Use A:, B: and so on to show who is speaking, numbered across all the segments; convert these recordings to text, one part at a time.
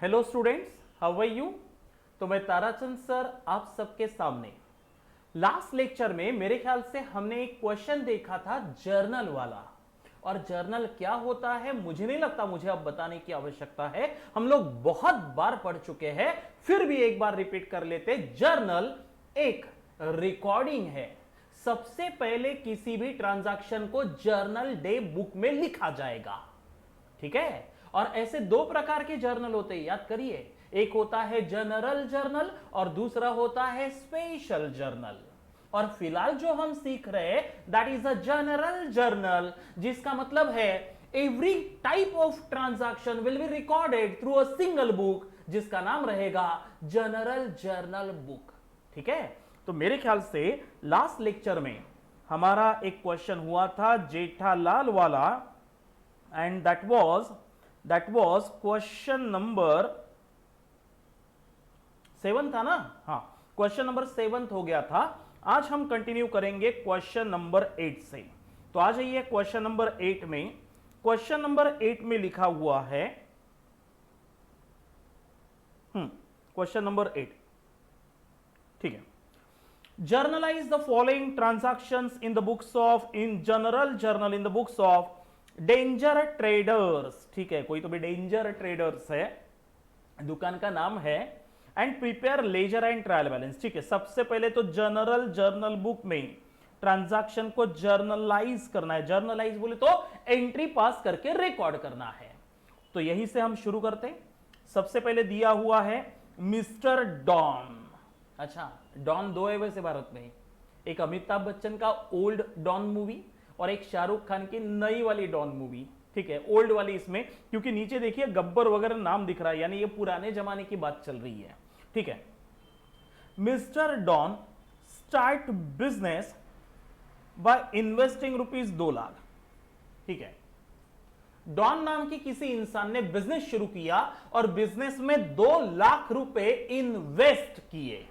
A: Hello students, how are you. तो मैं Tarachand sir आप सबके सामने। लास्ट लेक्चर में मेरे ख्याल से हमने एक क्वेश्चन देखा था जर्नल वाला। और जर्नल क्या होता है मुझे नहीं लगता मुझे अब बताने की आवश्यकता है, हम लोग बहुत बार पढ़ चुके हैं, फिर भी एक बार रिपीट कर लेते। जर्नल एक रिकॉर्डिंग है। सबसे पहले किसी भी ट्रांजैक्शन को जर्नल डे बुक में लिखा जाएगा, ठीक है। और ऐसे दो प्रकार के जर्नल होते हैं, याद करिए। एक होता है जनरल जर्नल और दूसरा होता है स्पेशल जर्नल। और फिलहाल जो हम सीख रहे हैं that is a general journal, जिसका मतलब है every type of transaction will be recorded through a single book, जिसका नाम रहेगा जनरल जर्नल बुक, ठीक है। तो मेरे ख्याल से लास्ट लेक्चर में हमारा एक क्वेश्चन हुआ था जेठालाल वाला, and that was question number 7 था ना। हाँ, क्वेश्चन नंबर 7 हो गया था। आज हम कंटिन्यू करेंगे क्वेश्चन नंबर 8 से। तो आ जाइए क्वेश्चन नंबर 8 में। क्वेश्चन नंबर 8 में लिखा हुआ है क्वेश्चन नंबर 8, ठीक है। Generalized the following transactions in the books of in general journal in the books of danger traders, ठीक है। कोई तो भी डेंजर ट्रेडर्स है, दुकान का नाम है। And prepare ledger and trial balance, ठीक है। सबसे पहले तो जनरल जर्नल बुक में ट्रांजैक्शन को जर्नलाइज करना है। जर्नलाइज बोले तो एंट्री पास करके रिकॉर्ड करना है। तो यही से हम शुरू करते हैं। सबसे पहले दिया हुआ है मिस्टर डॉन। अच्छा, डॉन दो है वैसे भारत में, एक अमिताभ बच्चन का ओल्ड डॉन मूवी और एक शाहरुख खान की नई वाली डॉन मूवी, ठीक है। ओल्ड वाली इसमें क्योंकि नीचे देखिए गब्बर वगैरह नाम दिख रहा है, यानी ये पुराने जमाने की बात चल रही है, ठीक है। Mister Don start business by investing ₹2 lakh, ठीक है। डॉन नाम की किसी इंसान ने बिजनेस शुरू किया और बिजनेस में ₹2 लाख इन्वेस्ट किए,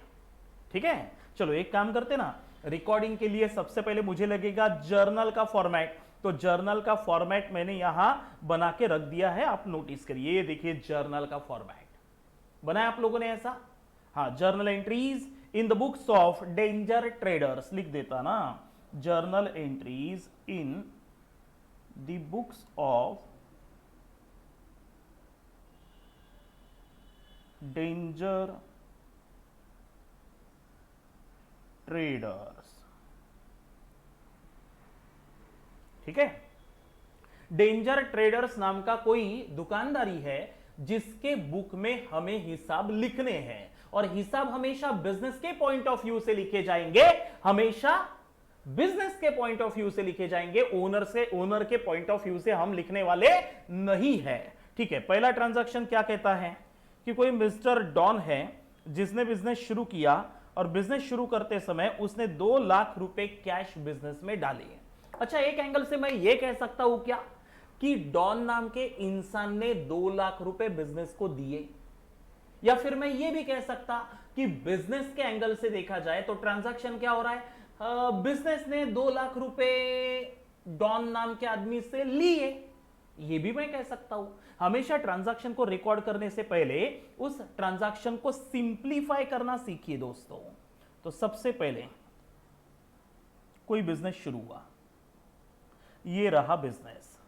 A: ठीक है। चलो एक काम करते ना, रिकॉर्डिंग के लिए सबसे पहले मुझे लगेगा जर्नल का फॉर्मेट। तो जर्नल का फॉर्मेट मैंने यहां बना के रख दिया है, आप नोटिस करिए। ये देखिए जर्नल का फॉर्मेट बनाया आप लोगों ने ऐसा। हाँ, journal entries in the books of danger traders लिख देता ना, journal entries in the books of danger traders, ठीक है। डेंजर ट्रेडर्स नाम का कोई दुकानदारी है जिसके बुक में हमें हिसाब लिखने हैं, और हिसाब हमेशा बिजनेस के पॉइंट ऑफ व्यू से लिखे जाएंगे, हमेशा बिजनेस के पॉइंट ऑफ व्यू से लिखे जाएंगे। ओनर के पॉइंट ऑफ व्यू से हम लिखने वाले नहीं है, ठीक है। पहला ट्रांजैक्शन क्या कहता है कि कोई मिस्टर डॉन है जिसने बिजनेस शुरू किया और बिजनेस शुरू करते समय उसने ₹2 लाख कैश बिजनेस में डाले। अच्छा, एक एंगल से मैं यह कह सकता हूं क्या कि डॉन नाम के इंसान ने ₹2 लाख बिजनेस को दिए, या फिर मैं यह भी कह सकता कि बिजनेस के एंगल से देखा जाए तो ट्रांजैक्शन क्या हो रहा है, बिजनेस ने ₹2 लाख डॉन नाम के आदमी से लिए, ये भी मैं कह सकता हूं। हमेशा ट्रांजैक्शन को रिकॉर्ड करने से पहले उस ट्रांजैक्शन को सिंप्लीफाई करना सीखिए दोस्तों। तो सबसे पहले कोई बिजनेस शुरू हुआ, ये रहा बिजनेस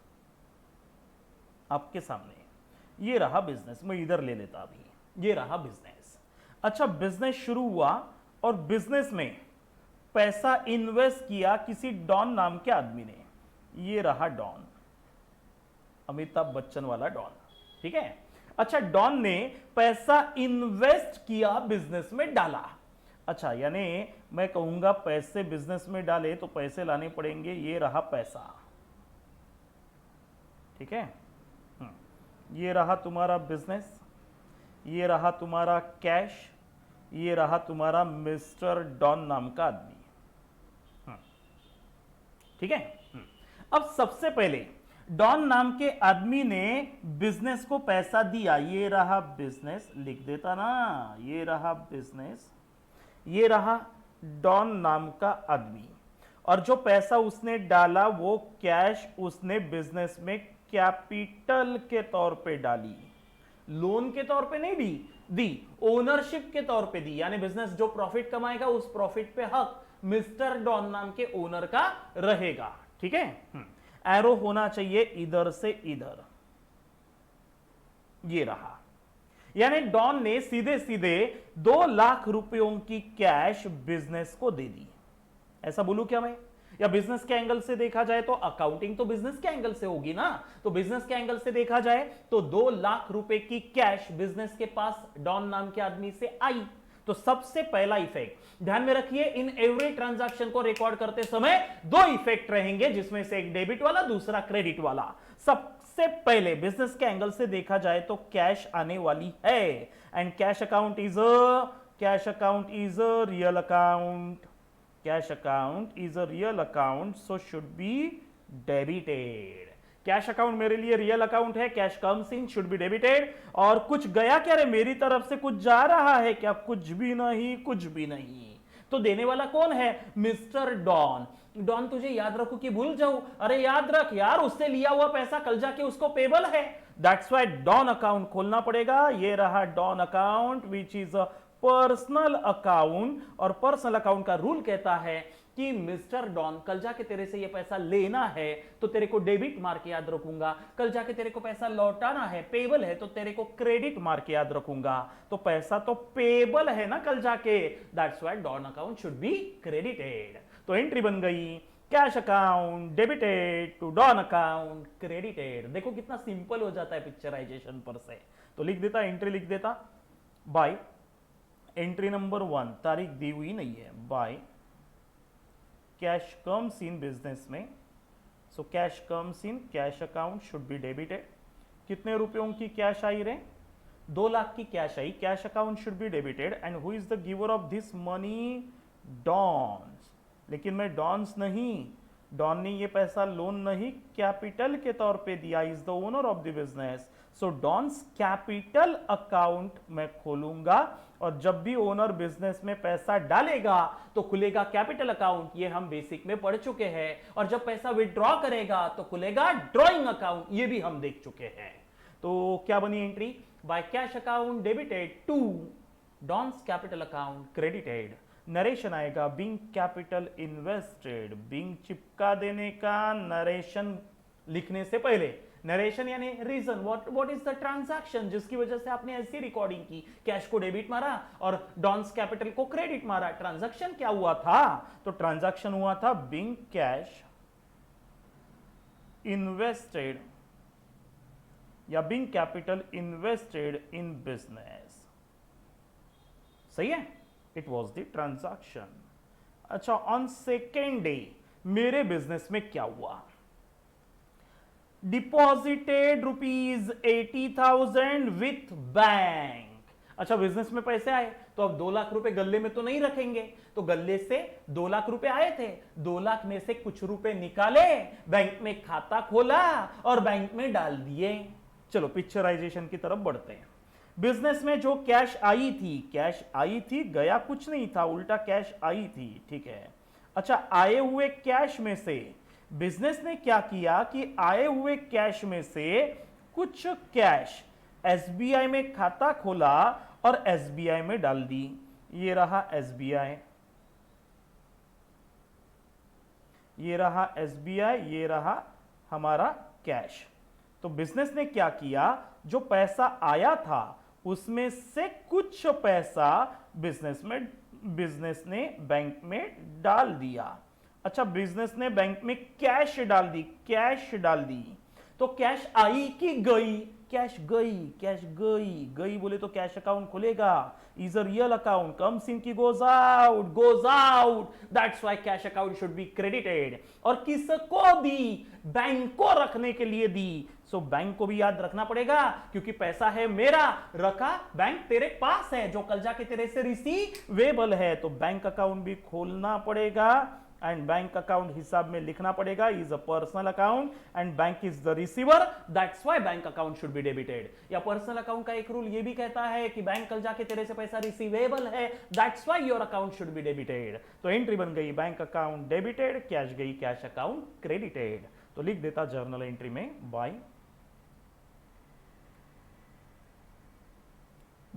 A: आपके सामने, ये रहा बिजनेस, मैं इधर ले लेता अभी, ये रहा बिजनेस। अच्छा, बिजनेस शुरू हुआ और बिजनेस में पैसा इन्वेस्ट किया किसी डॉन नाम के आदमी ने, ये रहा डॉन, अमिताभ बच्चन वाला डॉन, ठीक है। अच्छा, डॉन ने पैसा इन्वेस्ट किया, बिजनेस में डाला। अच्छा, यानी मैं कहूंगा पैसे बिजनेस में डाले तो पैसे लाने पड़ेंगे, ये रहा पैसा, ठीक है। ये रहा तुम्हारा बिजनेस, ये रहा तुम्हारा कैश, ये रहा तुम्हारा मिस्टर डॉन नाम का आदमी, ठीक है। अब सबसे पहले डॉन नाम के आदमी ने बिजनेस को पैसा दिया, ये रहा बिजनेस, लिख देता ना, ये रहा बिजनेस, ये रहा डॉन नाम का आदमी, और जो पैसा उसने डाला वो कैश उसने बिजनेस में कैपिटल के तौर पे डाली, लोन के तौर पे नहीं दी ओनरशिप के तौर पे दी, यानी बिजनेस जो प्रॉफिट कमाएगा उस प्रॉफिट पे हक मिस्टर डॉन नाम के ओनर का रहेगा। ठीक है, एरो होना चाहिए इधर से इधर, ये रहा, यानी डॉन ने सीधे सीधे 2 लाख रुपयों की कैश बिजनेस को दे दी। ऐसा बोलूं क्या मैं? या बिजनेस के एंगल से देखा जाए तो अकाउंटिंग तो बिजनेस के एंगल से होगी ना, तो बिजनेस के एंगल से देखा जाए तो 2 लाख रुपए की कैश बिजनेस के पास डॉन नाम के आदमी से आई। तो सबसे पहला इफेक्ट ध्यान में रखिए, इन एवरी ट्रांजैक्शन को रिकॉर्ड करते समय 2 इफेक्ट रहेंगे, जिसमें से एक डेबिट वाला, दूसरा क्रेडिट वाला। सबसे पहले बिजनेस के एंगल से देखा जाए तो कैश आने वाली है, and cash account is a real account, cash account is a real account, so should be debited. Cash account मेरे लिए रियल अकाउंट है, cash comes in, should be debited. और कुछ गया क्या रे, मेरी तरफ से कुछ जा रहा है क्या? कुछ भी नहीं, कुछ भी नहीं। तो देने वाला कौन है? Mister don. डॉन तुझे याद रखो कि भूल जाऊं? अरे याद रख यार, उससे लिया हुआ पैसा कल जाके उसको पेबल है, दैट्स वाई डॉन अकाउंट खोलना पड़ेगा। ये रहा Don account which is a personal account, और पर्सनल अकाउंट का रूल कहता है कि मिस्टर डॉन कल जाके तेरे से ये पैसा लेना है तो तेरे को डेबिट मार के याद रखूंगा, कल जाके तेरे को पैसा लौटाना है, पेबल है, तो तेरे को क्रेडिट मार के याद रखूंगा। तो पैसा तो पेबल है ना कल जाके, that's why Don account should be credited. तो एंट्री बन गई, cash account debited to Don account credited. देखो कितना सिंपल हो जाता है पिक्चराइजेशन पर से। तो लिख देता, एंट्री लिख देता, बाय एंट्री नंबर 1, तारीख दी हुई नहीं है, by cash comes in business में, so cash comes in, cash account should be debited. कितने रुपयों की कैश आई रे? 2 लाख की कैश आई, cash account should be debited, and who is the giver of this money? Don's. लेकिन मैं डॉन्स नहीं, डॉन ने ये पैसा लोन नहीं, कैपिटल के तौर पे दिया, is the owner of the business, so Don's capital account मैं खोलूंगा, और जब भी ओनर बिजनेस में पैसा डालेगा तो खुलेगा कैपिटल अकाउंट, ये हम बेसिक में पढ़ चुके हैं। और जब पैसा विड्रॉ करेगा तो खुलेगा ड्रॉइंग अकाउंट, ये भी हम देख चुके हैं। तो क्या बनी entry? By cash account debited to Don's capital account credited. Narration आएगा, बीइंग कैपिटल इन्वेस्टेड, बीइंग चिपका देने का नरेशन लिखने से पहले, नरेशन यानी reason, what is the transaction जिसकी वजह से आपने ऐसी रिकॉर्डिंग की, कैश को डेबिट मारा और डॉन्स कैपिटल को क्रेडिट मारा। ट्रांजैक्शन क्या हुआ था? तो ट्रांजैक्शन हुआ था बीइंग कैश इन्वेस्टेड या being capital invested in business. सही है, इट वॉज द ट्रांजैक्शन। अच्छा, ऑन सेकेंड डे मेरे बिजनेस में क्या हुआ? Deposited ₹80,000 with bank. अच्छा, बिजनेस में पैसे आए तो अब 2 लाख रुपए गल्ले में तो नहीं रखेंगे, तो गल्ले से 2 लाख रुपए आए थे, 2 लाख में से कुछ रुपए निकाले, बैंक में खाता खोला और बैंक में डाल दिए। चलो पिक्चराइजेशन की तरफ बढ़ते हैं। बिजनेस में जो कैश आई थी, कैश आई थी, गया कुछ नहीं था, उल्टा कैश आई थी, ठीक है। अच्छा, आए हुए कैश में से बिजनेस ने क्या किया कि आए हुए कैश में से कुछ कैश एसबीआई में खाता खोला और एसबीआई में डाल दी। ये रहा एसबीआई, ये रहा एसबीआई, ये रहा हमारा कैश। तो बिजनेस ने क्या किया, जो पैसा आया था उसमें से कुछ पैसा बिजनेस ने बैंक में डाल दिया। अच्छा, बिजनेस ने बैंक में कैश डाल दी, कैश डाल दी। तो कैश आई कि गई? कैश गई, कैश गई, गई बोले तो कैश अकाउंट खुलेगा, is a real account, comes in की goes out, that's why cash account should be credited. और किसको दी? बैंक को रखने के लिए दी। सो बैंक को भी याद रखना पड़ेगा, क्योंकि पैसा है मेरा, रखा बैंक तेरे पास है, जो कल जाके तेरे से रिसीवेबल है, तो बैंक अकाउंट भी खोलना पड़ेगा, एंड बैंक अकाउंट हिसाब में लिखना पड़ेगा, is a personal account and bank is the receiver, that's why bank account should be debited. या पर्सनल अकाउंट का एक रूल ये भी कहता है कि बैंक कल जाके तेरे से पैसा रिसीवेबल है, that's why your account should be debited. तो एंट्री बन गई बैंक अकाउंट डेबिटेड, कैश गई कैश अकाउंट क्रेडिटेड। तो लिख देता जर्नल एंट्री में, by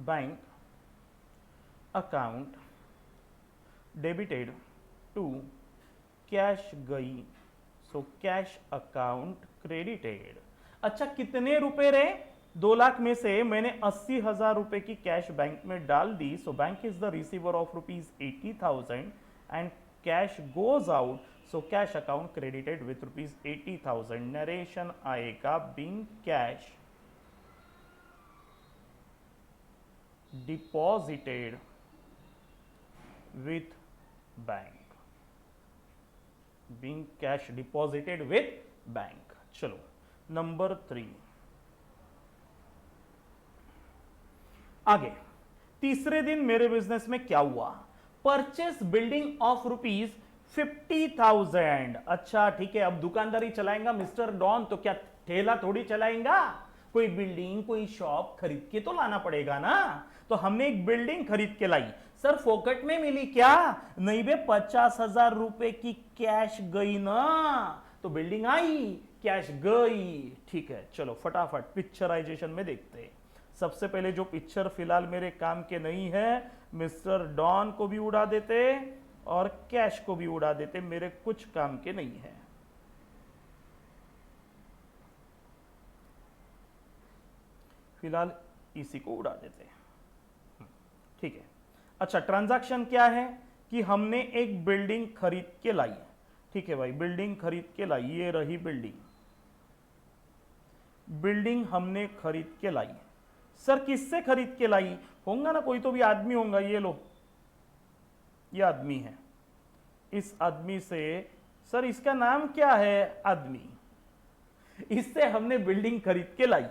A: bank account debited to cash गई, सो कैश अकाउंट क्रेडिटेड। अच्छा कितने रुपए रे? 2 लाख में से मैंने 80,000 रुपए की कैश बैंक में डाल दी, so bank is the receiver of ₹80,000 and cash goes out, so cash account credited with ₹80,000। Narration आएगा being cash deposited with bank, being cash deposited with bank. चलो नंबर 3 आगे। तीसरे दिन मेरे बिजनेस में क्या हुआ? Purchase building of ₹50,000। अच्छा ठीक है, अब दुकानदारी चलाएगा मिस्टर डॉन, तो क्या ठेला थोड़ी चलाएगा? कोई बिल्डिंग कोई शॉप खरीद के तो लाना पड़ेगा ना। तो हमने एक बिल्डिंग खरीद के लाई। सर फोकट में मिली क्या? नहीं बे, 50,000 रुपए की कैश गई ना, तो बिल्डिंग आई कैश गई। ठीक है चलो फटाफट पिक्चराइजेशन में देखते हैं। सबसे पहले जो पिक्चर फिलहाल मेरे काम के नहीं है, मिस्टर डॉन को भी उड़ा देते और कैश को भी उड़ा देते, मेरे कुछ काम के नहीं है। फिलहाल इसी को उड़ा देते। ठीक है। अच्छा ट्रांजैक्शन क्या है कि हमने एक बिल्डिंग खरीद के लाई। ठीक है भाई, बिल्डिंग खरीद के लाई, ये रही बिल्डिंग। बिल्डिंग हमने खरीद के लाई। सर किससे खरीद के लाई? होगा ना कोई तो भी आदमी होगा। ये लो, ये आदमी है। इस आदमी से, सर इसका नाम क्या है? आदमी। इससे हमने बिल्डिंग खरीद के लाई।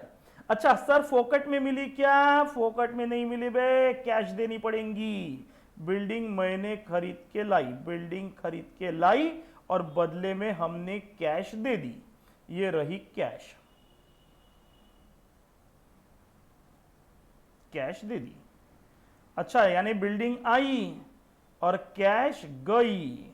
A: अच्छा सर फोकट में मिली क्या? फोकट में नहीं मिली बे, कैश देनी पड़ेगी। बिल्डिंग मैंने खरीद के लाई, बिल्डिंग खरीद के लाई और बदले में हमने कैश दे दी, ये रही कैश। कैश दे दी। अच्छा यानी बिल्डिंग आई और कैश गई।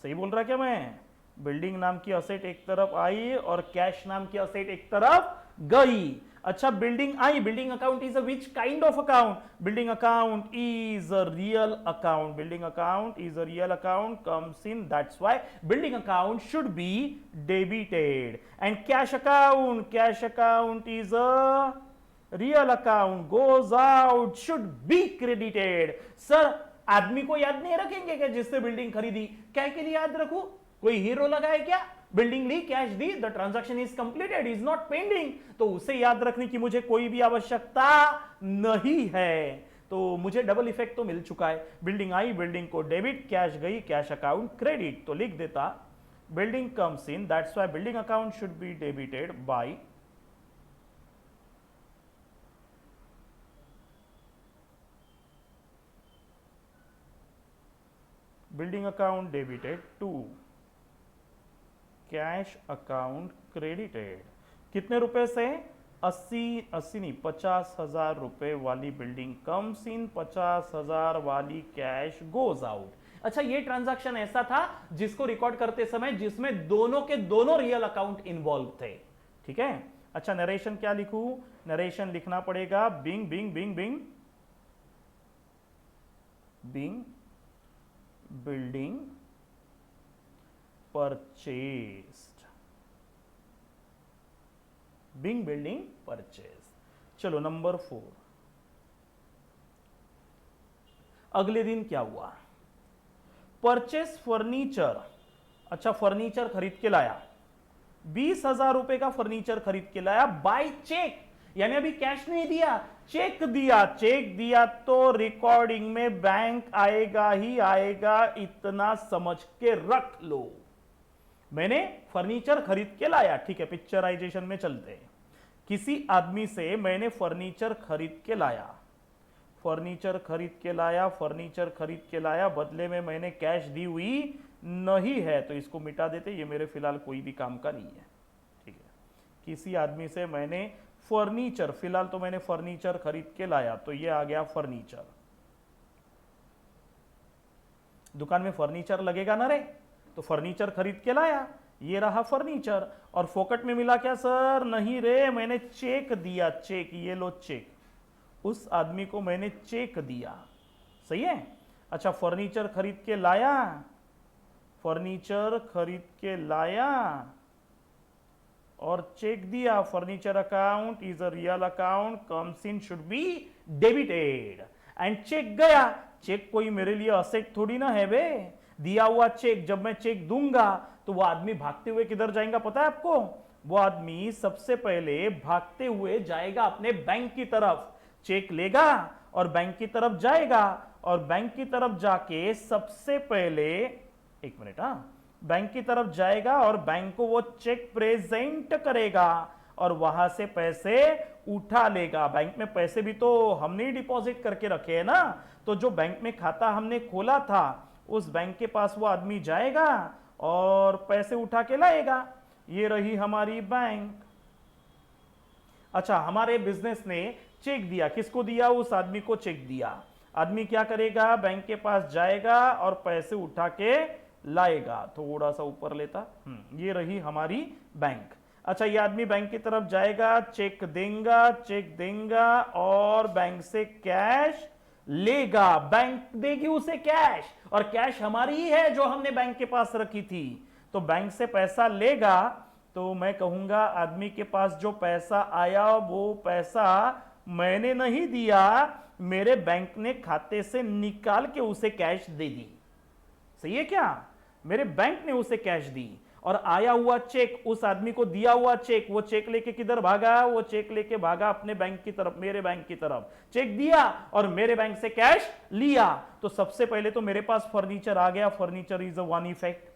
A: सही बोल रहा क्या मैं? बिल्डिंग नाम की असेट एक तरफ आई और कैश नाम की असेट एक तरफ गई। अच्छा बिल्डिंग आई, building account is a which kind of account? Building account is a real account. Building account is a real account comes in, that's why building account should be debited. And cash account is a real account goes out, should be credited. Sir आदमी को याद नहीं रखेंगे क्या जिससे building खरीदी? क्या के लिए याद रखू? कोई हीरो लगा है क्या? बिल्डिंग ली, कैश दी, the transaction is completed, is not pending, तो उसे याद रखने की मुझे कोई भी आवश्यकता नहीं है। तो मुझे डबल इफेक्ट तो मिल चुका है। बिल्डिंग आई, बिल्डिंग को डेबिट, कैश गई, कैश अकाउंट क्रेडिट। तो लिख देता building comes in, that's why building account should be debited by building account debited to cash account credited. कितने रुपए से? 80 नहीं 50,000 रुपए वाली बिल्डिंग कम्स इन, 50,000 वाली कैश गोज आउट। अच्छा ये ट्रांजैक्शन ऐसा था जिसको रिकॉर्ड करते समय जिसमें दोनों के दोनों रियल अकाउंट इन्वॉल्व थे। ठीक है। अच्छा नरेशन क्या लिखूं? नरेशन लिखना पड़ेगा being being being being being building purchased, being building purchase. चलो नंबर 4। अगले दिन क्या हुआ? Purchase furniture. अच्छा फर्नीचर खरीद के लाया, 20,000 रुपए का फर्नीचर खरीद के लाया बाय चेक, यानी अभी कैश नहीं दिया, चेक दिया। चेक दिया तो रिकॉर्डिंग में बैंक आएगा ही आएगा, इतना समझ के रख लो। मैंने फर्नीचर खरीद के लाया। ठीक है पिक्चराइजेशन में चलते हैं। किसी आदमी से मैंने फर्नीचर खरीद के लाया, फर्नीचर खरीद के लाया, फर्नीचर खरीद के लाया, बदले में मैंने कैश दी हुई नहीं है, तो इसको मिटा देते, ये मेरे फिलहाल कोई भी काम का नहीं है। ठीक है। किसी आदमी से मैंने फर्नीचर, फिलहाल तो मैंने फर्नीचर खरीद के लाया, तो ये आ गया फर्नीचर। दुकान में फर्नीचर लगेगा ना रे, तो फर्नीचर खरीद के लाया, ये रहा फर्नीचर। और फोकट में मिला क्या? सर नहीं रे, मैंने चेक दिया, चेक, ये लो चेक। उस आदमी को मैंने चेक दिया, सही है। अच्छा, फर्नीचर खरीद के लाया, फर्नीचर खरीद के लाया और चेक दिया। Furniture account is a real account, comes in, should be debited. And cheque गया, चेक कोई मेरे लिए असेट थोड़ी ना है बे। दिया हुआ चेक, जब मैं चेक दूंगा तो वो आदमी भागते हुए किधर जाएगा पता है आपको? वो आदमी सबसे पहले भागते हुए जाएगा अपने बैंक की तरफ, चेक लेगा और बैंक की तरफ जाएगा, और बैंक की तरफ जाके सबसे पहले, एक मिनट, बैंक की तरफ जाएगा और बैंक को वो चेक प्रेजेंट करेगा और वहां से पैसे उठा लेगा। बैंक में पैसे भी तो हमने ही डिपॉजिट करके रखे हैं ना, तो जो बैंक में खाता हमने खोला था उस बैंक के पास वो आदमी जाएगा और पैसे उठा के लाएगा। ये रही हमारी बैंक। अच्छा, हमारे बिजनेस ने चेक दिया, किसको दिया? उस आदमी को चेक दिया। आदमी क्या करेगा? बैंक के पास जाएगा और पैसे उठा के लाएगा। थोड़ा सा ऊपर लेता, ये रही हमारी बैंक। अच्छा, ये आदमी बैंक की तरफ जाएगा, चेक देगा और बैंक से कैश लेगा। बैंक देगी उसे कैश, और कैश हमारी ही है जो हमने बैंक के पास रखी थी। तो बैंक से पैसा लेगा, तो मैं कहूंगा आदमी के पास जो पैसा आया वो पैसा मैंने नहीं दिया, मेरे बैंक ने खाते से निकाल के उसे कैश दे दी। सही है क्या? मेरे बैंक ने उसे कैश दी, और आया हुआ चेक, उस आदमी को दिया हुआ चेक, वो चेक लेके किधर भागा? वो चेक लेके भागा अपने बैंक की तरफ, मेरे बैंक की तरफ। चेक दिया और मेरे बैंक से कैश लिया। तो सबसे पहले तो मेरे पास फर्नीचर आ गया, furniture is a one effect.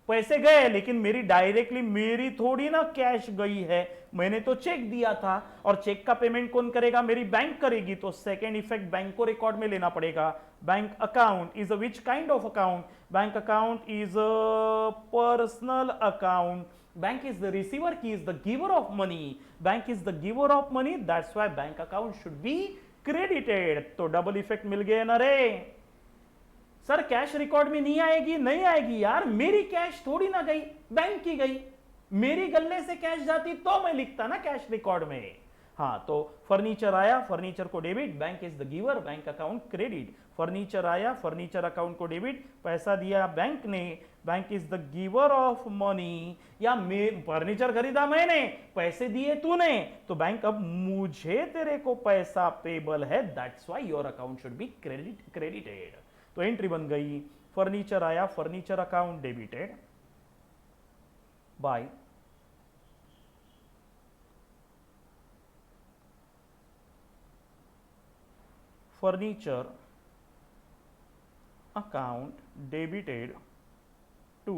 A: पैसे गए, लेकिन मेरी डायरेक्टली मेरी थोड़ी ना कैश गई है, मैंने तो चेक दिया था, और चेक का पेमेंट कौन करेगा? मेरी बैंक करेगी। तो सेकेंड इफेक्ट बैंक को रिकॉर्ड में लेना पड़ेगा। Bank account is a which kind of account? Bank account is a personal account. Bank is the receiver, he is the giver of money. Bank is the giver of money, that's why bank account should be credited. तो double effect मिल गए ना रे। Sir cash record में नहीं आएगी, नहीं आएगी यार, मेरी कैश थोड़ी ना गई, बैंक की गई। मेरी गले से कैश जाती तो मैं लिखता ना कैश रिकॉर्ड में। हाँ, तो फर्नीचर आया, फर्नीचर को debit, bank is the giver, bank account credit. Furniture आया, फर्नीचर अकाउंट को डेबिट, पैसा दिया बैंक ने, bank is the giver of money. या फर्नीचर खरीदा मैंने, पैसे दिए तूने, तो बैंक अब मुझे तेरे को पैसा पेबल है, that's why your account should be credited. तो एंट्री बन गई, फर्नीचर आया, furniture account debited by furniture account debited to,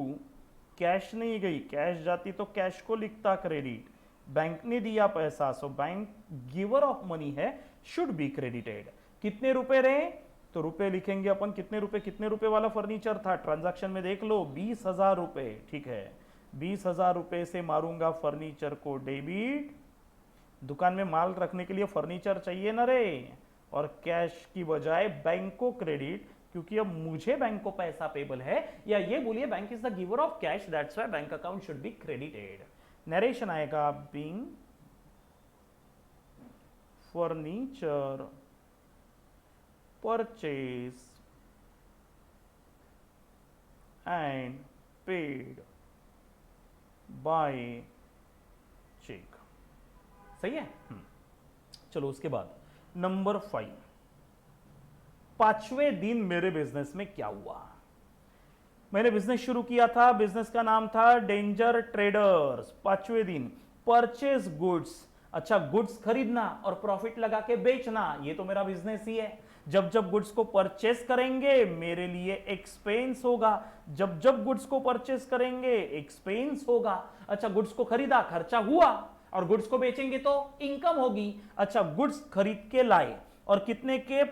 A: cash नहीं गई, कैश जाती तो कैश को लिखता क्रेडिट, बैंक ने दिया पैसा, so bank giver of money है, शुड बी क्रेडिटेड। कितने रुपए रहे? तो रुपए लिखेंगे अपन, कितने रुपए वाला फर्नीचर था? ट्रांजैक्शन में देख लो, 20,000 रुपए। ठीक है, 20,000 रुपए से मारूंगा फर्नीचर को डेबिट। दुकान में माल रखने के लिए फर्नीचर चाहिए ना रे, और कैश की बजाय बैंक को क्रेडिट, क्योंकि अब मुझे बैंक को पैसा पेबल है। या ये बोलिए bank is the giver of cash, that's why bank account should be credited. Narration आएगा, being furniture purchased and paid by check। सही है? चलो उसके बाद नंबर 5, पांचवें दिन मेरे बिजनेस में क्या हुआ? मैंने बिजनेस शुरू किया था, बिजनेस का नाम था डेंजर ट्रेडर्स। पांचवें दिन परचेज गुड्स। अच्छा, गुड्स खरीदना और प्रॉफिट लगा के बेचना, ये तो मेरा बिजनेस ही है। जब जब गुड्स को परचेस करेंगे मेरे लिए एक्सपेंस होगा, जब जब गुड्स को परचेस करेंगे एक्सपेंस होगा। अच्छा, गुड्स को खरीदा, खर्चा हुआ, और गुड्स को बेचेंगे तो इनकम होगी। अच्छा, गुड्स खरीद के लाए, और कितने के?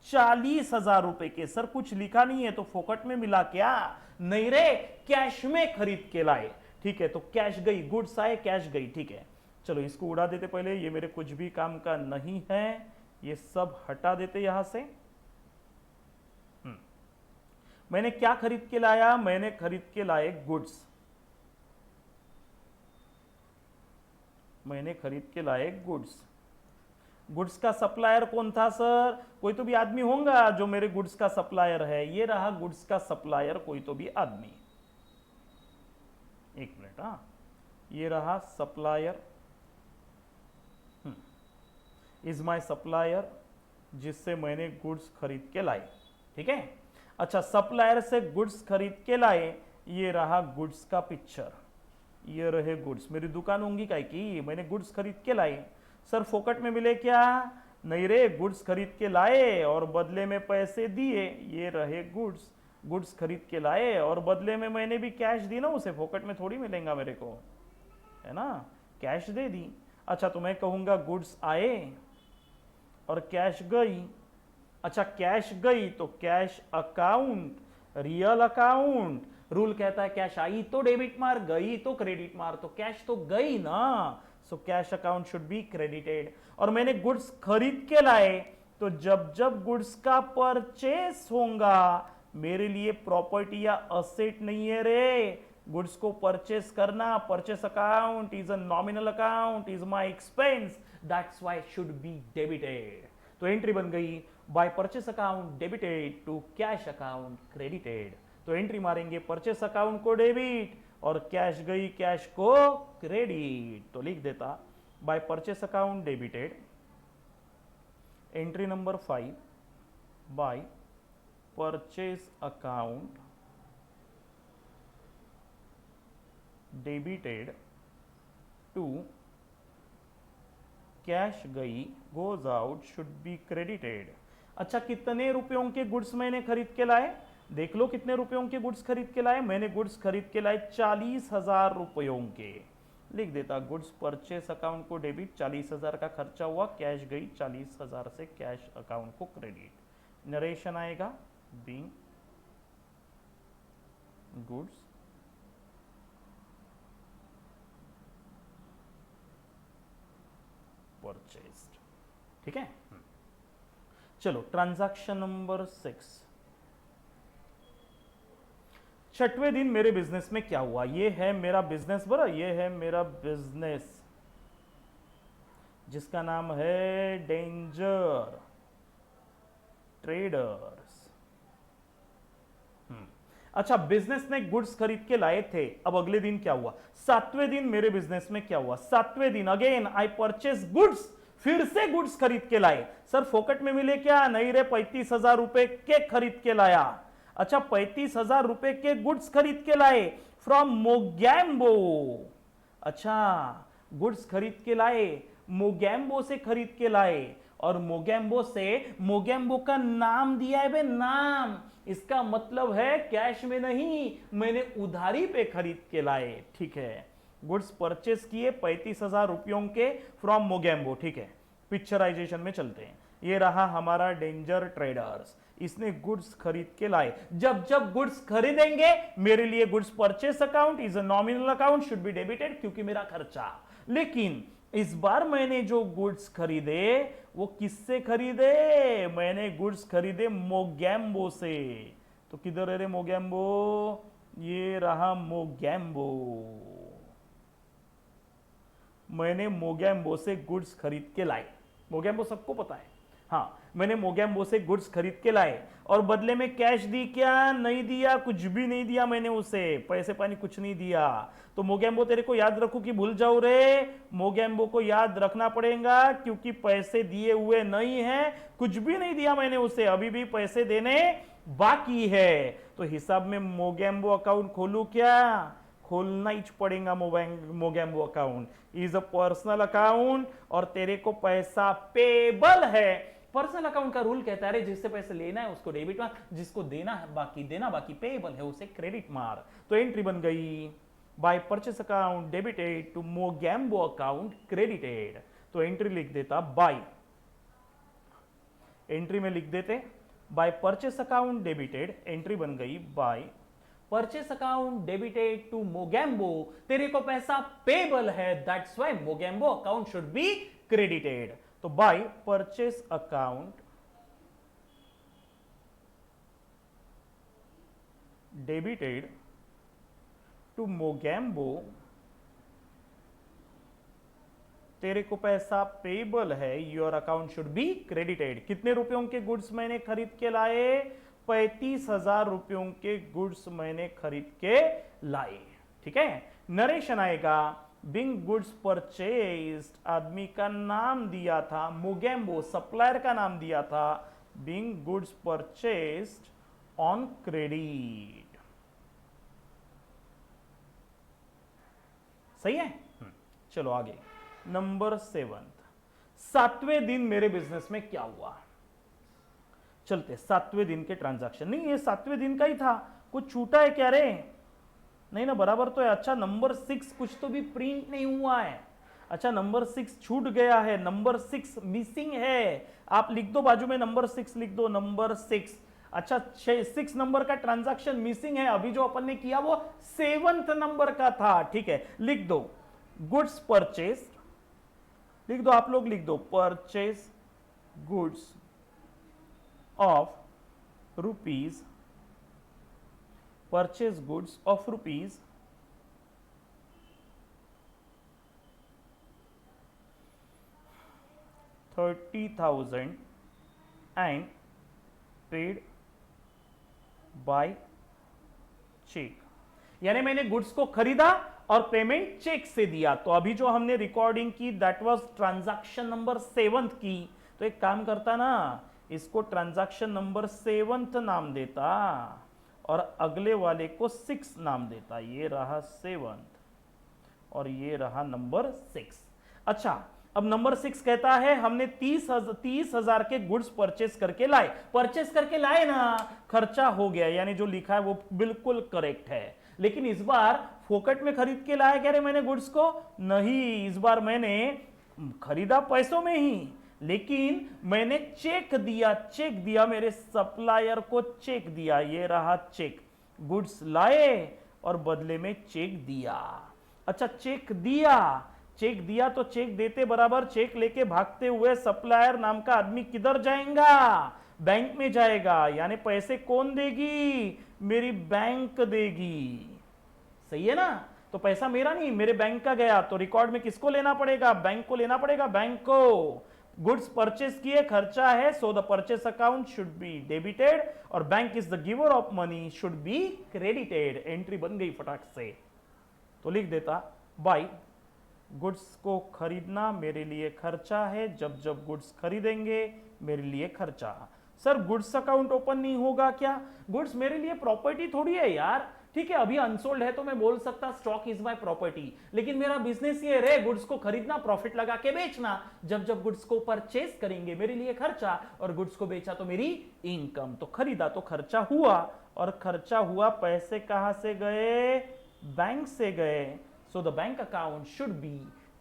A: 40,000 रुपए के। सर कुछ लिखा नहीं है तो फोकट में मिला क्या? नहीं रे, कैश में खरीद के लाए। ठीक है, तो कैश गई, गुड्स आए, कैश गई। ठीक है, चलो इसको उड़ा देते पहले, ये मेरे कुछ भी काम का नहीं है, ये सब हटा देते यहां से। मैंने क्या खरीद के लाया? मैंने खरीद के लाए गुड्स, मैंने खरीद के लाए गुड्स। गुड्स का सप्लायर कौन था सर? कोई तो भी आदमी होगा जो मेरे गुड्स का सप्लायर है। ये रहा गुड्स का सप्लायर, कोई तो भी आदमी। एक मिनट, हाँ, ये रहा सप्लायर, इज माय सप्लायर, जिससे मैंने गुड्स खरीद के लाए। ठीक है, अच्छा, सप्लायर से गुड्स खरीद के लाए, ये रहा गुड्स का पिक्चर, ये रहे गुड्स। मेरी दुकान होंगी काय की, मैंने गुड्स खरीद के लाए। सर फोकट में मिले क्या? नहीं रे, गुड्स खरीद के लाए और बदले में पैसे दिए, ये रहे गुड्स। गुड्स खरीद के लाए और बदले में मैंने भी कैश दी ना उसे, फोकट में थोड़ी मिलेगा मेरे को, है ना, कैश दे दी। अच्छा, तो मैं कहूंगा गुड्स आए और कैश गई। अच्छा, कैश गई तो cash account, real account. Rule कहता है कैश आई तो डेबिट मार, गई तो क्रेडिट मार, तो कैश तो गई ना, सो cash account should be credited. और मैंने गुड्स खरीद के लाए, तो जब जब गुड्स का परचेस होगा, मेरे लिए प्रॉपर्टी या असेट नहीं है रे, गुड्स को परचेस करना, purchase account is a nominal account, is my expense, that's why should be debited. तो एंट्री बन गई, by purchase account debited to cash account credited. तो एंट्री मारेंगे, परचेस अकाउंट को डेबिट और कैश गई कैश को क्रेडिट। तो लिख देता by purchase account debited, entry number 5, by purchase account debited to cash गई goes out should be credited. अच्छा, कितने रुपयों के गुड्स मैंने खरीद के लाए? देख लो कितने रुपयों के गुड्स खरीद के लाए। मैंने गुड्स खरीद के लाए 40,000 रुपयों के। लिख देता गुड्स परचेस अकाउंट को डेबिट, 40,000 का खर्चा हुआ, कैश गई 40,000 से कैश अकाउंट को क्रेडिट। नरेशन आएगा, बीइंग गुड्स परचेस्ड। ठीक है, चलो ट्रांजैक्शन नंबर 6। छठवें दिन मेरे बिजनेस में क्या हुआ? ये है मेरा बिजनेस, बरा, ये है मेरा बिजनेस जिसका नाम है डेंजर ट्रेडर्स। अच्छा, बिजनेस ने गुड्स खरीद के लाए थे। अब अगले दिन क्या हुआ? 7वें दिन मेरे बिजनेस में क्या हुआ? 7वें दिन अगेन आई परचेस गुड्स, फिर से गुड्स खरीद के लाए। सर फोकट में मिले क्या? नहीं रे, 35,000 रुपए के खरीद के लाया। अच्छा, 35,000 रुपए के गुड्स खरीद के लाए फ्रॉम मोगैम्बो। अच्छा, गुड्स खरीद के लाए, मोगैम्बो से खरीद के लाए, और मोगैम्बो से, मोगैम्बो का नाम दिया है बे, नाम। इसका मतलब है कैश में नहीं, मैंने उधारी पे खरीद के लाए। ठीक है, गुड्स परचेस किए 35,000 रुपयों के फ्रॉम मोगैम्बो। ठीक है, पिक्चराइजेशन में चलते हैं। ये रहा हमारा डेंजर ट्रेडर्स, इसने गुड्स खरीद के लाए। जब जब गुड्स खरीदेंगे, मेरे लिए goods purchase account is a nominal account, should be debited, क्योंकि मेरा खर्चा। लेकिन इस बार मैंने जो गुड्स खरीदे वो किससे खरीदे? मैंने गुड्स खरीदे मोगैम्बो से। तो किधर है रे मोगैम्बो? ये रहा मोगैम्बो। मैंने मोगैम्बो से गुड्स खरीद के लाए। मोगैम्बो सबको पता है, हाँ, मैंने मोगैम्बो से गुड्स खरीद के लाए और बदले में कैश दी क्या? नहीं दिया, कुछ भी नहीं दिया मैंने उसे, पैसे पानी कुछ नहीं दिया। तो मोगैम्बो तेरे को याद रखू कि भूल जाऊं रे? मोगैम्बो को याद रखना पड़ेगा, क्योंकि पैसे दिए हुए नहीं है, कुछ भी नहीं दिया मैंने उसे, अभी भी पैसे देने बाकी है। तो हिसाब में मोगैम्बो अकाउंट खोलू क्या? खोलना ही पड़ेगा। Mogambo account is a personal account और तेरे को पैसा पेबल है। पर्सनल अकाउंट का रूल कहता है जिससे पैसे लेना है उसको डेबिट मार, जिसको देना है बाकी देना बाकी पेबल है उसे क्रेडिट मार। तो एंट्री बन गई, by purchase account debited to Mogambo account credited. तो एंट्री लिख देता बाय, एंट्री में लिख देते by purchase account debited, entry बन गई by purchase account debited to Mogambo, तेरे को पैसा पेबल है, that's why Mogambo account should be credited. तो by purchase account debited to Mogambo, तेरे को पैसा पेबल है, your account should be credited. कितने रुपयों के गुड्स मैंने खरीद के लाए? 35,000 रुपयों के गुड्स मैंने खरीद के लाए। ठीक है, नरेशन आएगा, बिंग गुड्स परचेज्ड, आदमी का नाम दिया था, मोगेम्बो सप्लायर का नाम दिया था, Bing goods purchased on credit. सही है? चलो आगे, नंबर 7, 7वें दिन मेरे बिजनेस में क्या हुआ। चलते 7वें दिन के ट्रांजैक्शन, नहीं ये 7वें दिन का ही था, कुछ छूटा है क्या रे? नहीं ना, बराबर तो है। अच्छा नंबर 6 कुछ तो भी प्रिंट नहीं हुआ है। अच्छा नंबर 6 छूट गया है, नंबर 6 मिसिंग है। आप लिख दो बाजू में, नंबर 6 लिख दो, नंबर 6। अच्छा 6 नंबर का ट्रांजैक्शन मिसिंग है। अभी जो अपन ने किया वो 7th नंबर का था। ठीक है, लिख दो गुड्स परचेज, लिख दो आप लोग, लिख दो purchase goods of rupees, purchase goods of rupees 30,000 and paid by cheque. यानी मैंने गुड्स को खरीदा और पेमेंट चेक से दिया। तो अभी जो हमने रिकॉर्डिंग की दैट वाज ट्रांजैक्शन नंबर 7 की। तो एक काम करता ना, इसको ट्रांजैक्शन नंबर 7 नाम देता और अगले वाले को 6 नाम देता। ये रहा 7 और ये रहा नंबर 6। अच्छा अब नंबर 6 कहता है हमने 30,000 के गुड्स परचेस करके लाए। परचेस करके लाए ना, खर्चा हो गया, यानी जो लिखा है वो बिल्कुल करेक्ट है। लेकिन इस बार फोकट में खरीद के लाया क्या रे मैंने गुड्स को? नहीं, इस बार मैंने खरीदा पैसों में ही, लेकिन मैंने चेक दिया, चेक दिया मेरे सप्लायर को, चेक दिया। ये रहा चेक, गुड्स लाए और बदले में चेक दिया। अच्छा चेक दिया, चेक दिया तो चेक देते बराबर चेक लेके भागते हुए सप्लायर नाम का आदमी किधर जाएगा? बैंक में जाएगा। यानी पैसे कौन देगी? मेरी बैंक देगी। सही है ना? तो पैसा मेरा नहीं, मेरे बैंक का गया। तो रिकॉर्ड में किसको लेना पड़ेगा? बैंक को लेना पड़ेगा, बैंक को। गुड्स परचेस किए, खर्चा है, so the purchase account should be debited और bank is the giver of money, should be credited. Entry बन गई फटाक से। तो लिख देता बाय, गुड्स को खरीदना मेरे लिए खर्चा है, जब जब गुड्स खरीदेंगे मेरे लिए खर्चा। सर गुड्स अकाउंट ओपन नहीं होगा क्या? गुड्स मेरे लिए प्रॉपर्टी थोड़ी है यार। ठीक है, अभी अनसोल्ड है तो मैं बोल सकता स्टॉक इज माय प्रॉपर्टी, लेकिन मेरा बिजनेस ये रे गुड्स को खरीदना, प्रॉफिट लगा के बेचना। जब जब गुड्स को परचेस करेंगे मेरे लिए खर्चा, और गुड्स को बेचा तो मेरी इनकम। तो खरीदा तो खर्चा हुआ, और खर्चा हुआ, पैसे कहां से गए? बैंक से गए। So the bank account should be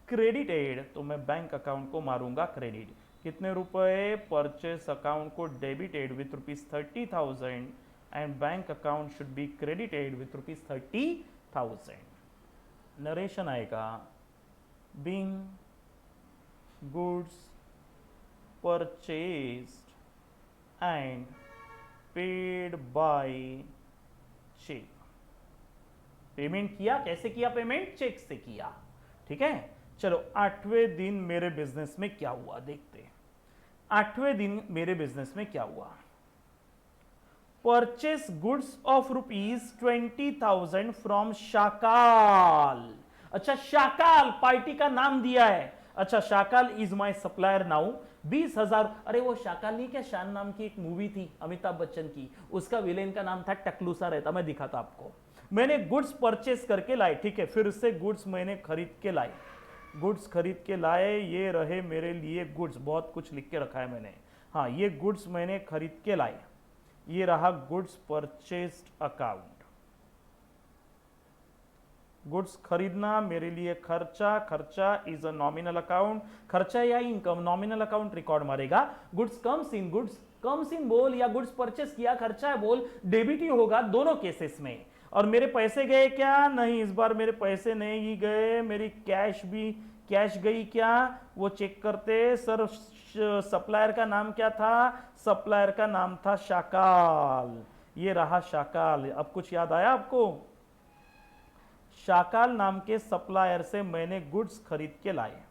A: credited. तो मैं बैंक अकाउंट को मारूंगा क्रेडिट। कितने रुपए? परचेस अकाउंट को debited with ₹30,000 and bank account should be credited with ₹30,000। Narration आएगा, being goods purchased and paid by cheque. Payment किया, कैसे किया पेमेंट? चेक से किया। ठीक है, चलो 8वें दिन मेरे बिजनेस में क्या हुआ देखते हैं। 8वें दिन मेरे बिजनेस में क्या हुआ? Purchase goods of ₹20,000 from Shakal. अच्छा शाकाल पार्टी का नाम दिया है। अच्छा Shakal is my supplier now. 20,000। अरे वो शाकाल नहीं क्या, शान नाम की एक मूवी थी अमिताभ बच्चन की, उसका विलेन का नाम था टकलूसा रहता, मैं दिखाता आपको। मैंने गुड्स परचेस करके लाए। ठीक है, फिर से गुड्स मैंने खरीद के लाए, गुड्स खरीद के लाए। ये रहे मेरे लिए गुड्स, बहुत कुछ लिख के रखा है मैंने। हाँ, ये गुड्स मैंने खरीद के लाए। ये रहा गुड्स परचेस्ड अकाउंट। गुड्स खरीदना मेरे लिए खर्चा, खर्चा इज अ नॉमिनल अकाउंट। खर्चा या इनकम, नॉमिनल अकाउंट रिकॉर्ड मारेगा। Goods comes in, goods comes in बोल, या गुड्स परचेस किया खर्चा है बोल, डेबिट ही होगा दोनों केसेस में। और मेरे पैसे गए क्या? नहीं, इस बार मेरे पैसे नहीं गए, मेरी कैश गई क्या? वो चेक करते। सर सप्लायर का नाम क्या था? सप्लायर का नाम था शाकाल। ये रहा शाकाल। अब कुछ याद आया आपको? शाकाल नाम के सप्लायर से मैंने गुड्स खरीद के लाए।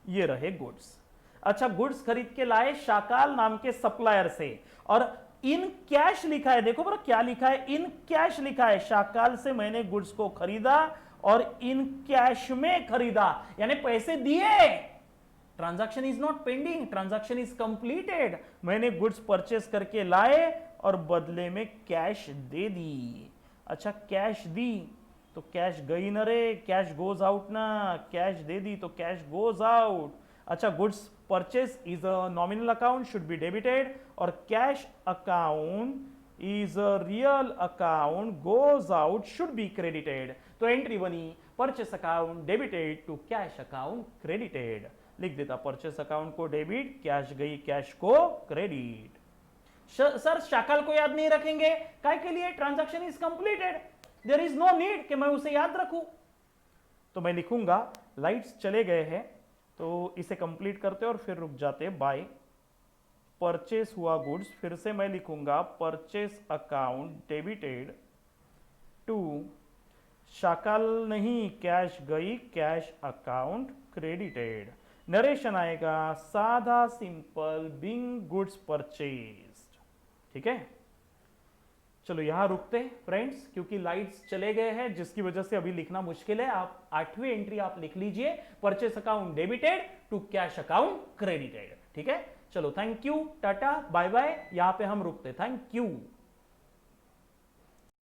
A: ये रहे गुड्स। अच्छा, गुड्स खरीद के लाए शाकाल नाम के सप्लायर से, और इन कैश लिखा है, देखो बड़ा क्या लिखा है, इन कैश लिखा है। शाकाल से मैंने गुड्स को खरीदा और इन कैश में खरीदा, यानी पैसे दिए। Transaction is not pending, transaction is completed. मैंने गुड्स परचेस करके लाए और बदले में कैश दे दी। अच्छा, कैश दी तो कैश गई न रे, कैश गोज आउट ना, कैश दे दी तो कैश गोज आउट। अच्छा, goods purchase is a nominal account, should be debited, और cash account is a real account, goes out, should be credited. तो एंट्री बनी purchase account debited to cash account credited. लिख देता purchase account को debit, cash गई cash को credit. Sir Shakal को याद नहीं रखेंगे, काय के लिए? Transaction is completed, there is no need कि मैं उसे याद रखूं। तो मैं लिखूंगा, लाइट्स चले गए हैं तो इसे कंप्लीट करते और फिर रुक जाते बाय। परचेस हुआ गुड्स, फिर से मैं लिखूंगा purchase account debited to, Shakal नहीं, कैश गई कैश अकाउंट क्रेडिटेड। नरेशन आएगा साधा सिंपल, बिंग गुड्स परचेस्ड। ठीक है, चलो यहां रुकते फ्रेंड्स, क्योंकि लाइट्स चले गए हैं जिसकी वजह से अभी लिखना मुश्किल है। आप 8वीं एंट्री आप लिख लीजिए, purchase account debited to cash account credited. ठीक है, चलो thank you, ta ta bye bye, यहां पे हम रुकते, थैंक यू।